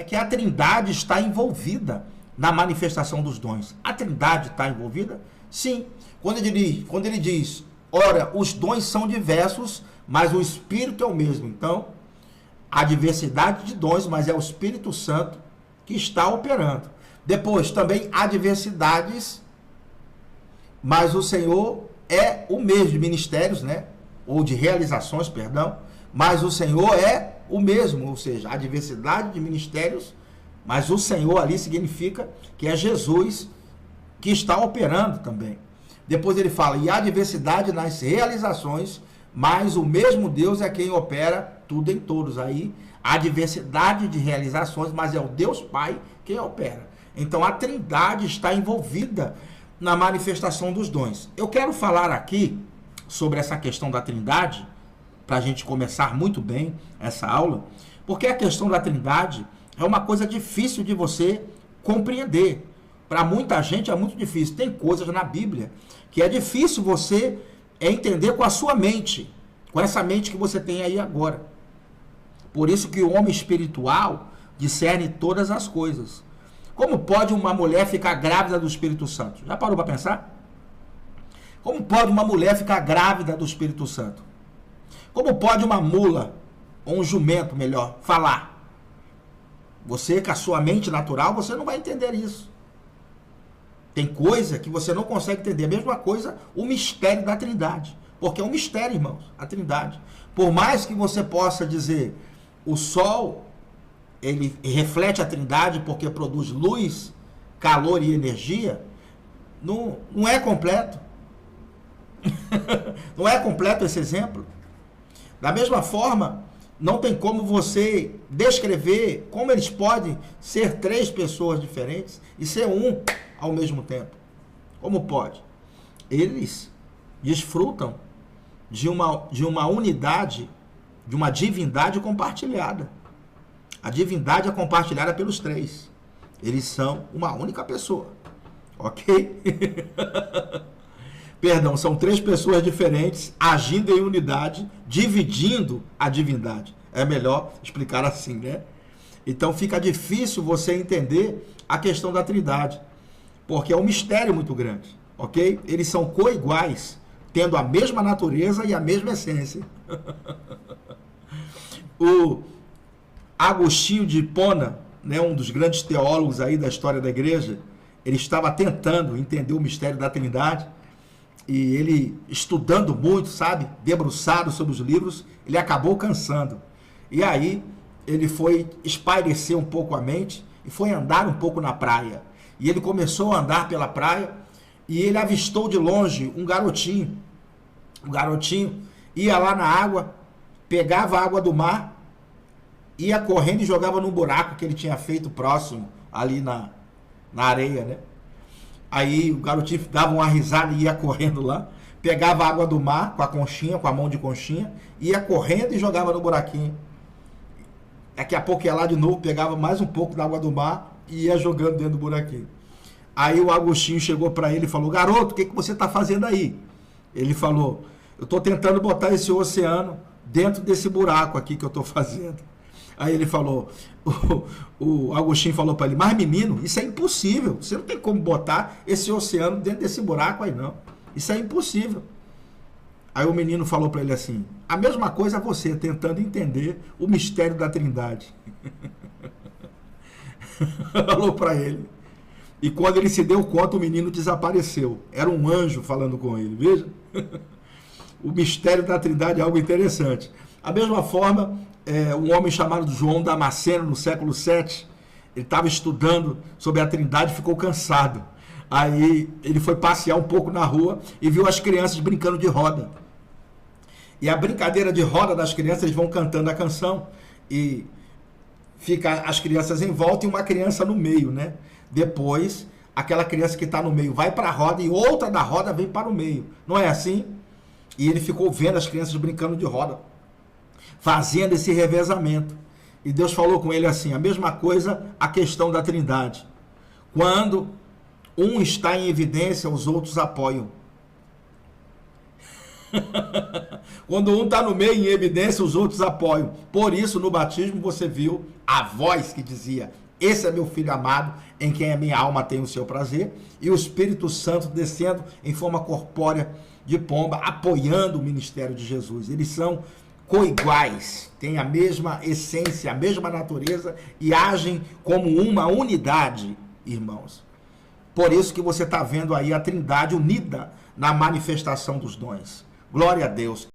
que a Trindade está envolvida na manifestação dos dons. A Trindade está envolvida? Sim. Quando ele diz, ora, os dons são diversos, mas o Espírito é o mesmo. Então, há diversidade de dons, mas é o Espírito Santo que está operando. Depois, também há diversidades, mas o Senhor é o mesmo de ministérios, né? Ou de realizações, perdão. Mas o Senhor é o mesmo, ou seja, há diversidade de ministérios, mas o Senhor ali significa que é Jesus que está operando também. Depois ele fala, e há diversidade nas realizações, mas o mesmo Deus é quem opera tudo em todos. Aí há diversidade de realizações, mas é o Deus Pai quem opera. Então a Trindade está envolvida na manifestação dos dons. Eu quero falar aqui sobre essa questão da Trindade, para a gente começar muito bem essa aula, porque a questão da Trindade é uma coisa difícil de você compreender. Para muita gente é muito difícil. Tem coisas na Bíblia que é difícil você entender com a sua mente, com essa mente que você tem aí agora. Por isso que o homem espiritual discerne todas as coisas. Como pode uma mulher ficar grávida do Espírito Santo? Já parou para pensar? Como pode uma mulher ficar grávida do Espírito Santo? Como pode uma mula, ou um jumento, melhor, falar? Você, com a sua mente natural, você não vai entender isso. Tem coisa que você não consegue entender. A mesma coisa, o mistério da Trindade. Porque é um mistério, irmãos, a Trindade. Por mais que você possa dizer, o Sol, ele reflete a Trindade porque produz luz, calor e energia, não é completo. Não é completo esse exemplo. Da mesma forma, não tem como você descrever como eles podem ser três pessoas diferentes e ser um ao mesmo tempo. Como pode? Eles desfrutam de uma unidade, de uma divindade compartilhada. A divindade é compartilhada pelos três. Eles são uma única pessoa. Ok? Perdão, são três pessoas diferentes agindo em unidade, dividindo a divindade. É melhor explicar assim, né? Então fica difícil você entender a questão da Trindade, porque é um mistério muito grande, ok? Eles são coiguais, tendo a mesma natureza e a mesma essência. O Agostinho de Hipona, né, um dos grandes teólogos aí da história da igreja, ele estava tentando entender o mistério da Trindade, e ele, estudando muito, sabe, debruçado sobre os livros, ele acabou cansando. E aí, ele foi espairecer um pouco a mente e foi andar um pouco na praia. E ele começou a andar pela praia e ele avistou de longe um garotinho. O garotinho ia lá na água, pegava a água do mar, ia correndo e jogava num buraco que ele tinha feito próximo, ali na areia, né? Aí o garotinho dava uma risada e ia correndo lá, pegava a água do mar com a conchinha, com a mão de conchinha, ia correndo e jogava no buraquinho. Daqui a pouco ia lá de novo, pegava mais um pouco da água do mar e ia jogando dentro do buraquinho. Aí o Agostinho chegou para ele e falou, garoto, o que você está fazendo aí? Ele falou, eu estou tentando botar esse oceano dentro desse buraco aqui que eu estou fazendo. Aí ele falou, o Agostinho falou para ele, mas menino, isso é impossível, você não tem como botar esse oceano dentro desse buraco aí não, isso é impossível. Aí o menino falou para ele assim, a mesma coisa você tentando entender o mistério da Trindade. Falou para ele. E quando ele se deu conta, o menino desapareceu. Era um anjo falando com ele, veja. O mistério da Trindade é algo interessante. A mesma forma, um homem chamado João Damasceno, no século VII, ele estava estudando sobre a Trindade e ficou cansado. Aí ele foi passear um pouco na rua e viu as crianças brincando de roda. E a brincadeira de roda das crianças, eles vão cantando a canção e fica as crianças em volta e uma criança no meio, né? Depois, aquela criança que está no meio vai para a roda e outra da roda vem para o meio. Não é assim? E ele ficou vendo as crianças brincando de roda, fazendo esse revezamento. E Deus falou com ele assim, a mesma coisa a questão da Trindade. Quando um está em evidência, os outros apoiam. Quando um está no meio, em evidência, os outros apoiam. Por isso, no batismo, você viu a voz que dizia: esse é meu filho amado, em quem a minha alma tem o seu prazer, e o Espírito Santo descendo em forma corpórea de pomba, apoiando o ministério de Jesus. Eles são coiguais, têm a mesma essência, a mesma natureza e agem como uma unidade, irmãos. Por isso que você está vendo aí a Trindade unida na manifestação dos dons. Glória a Deus.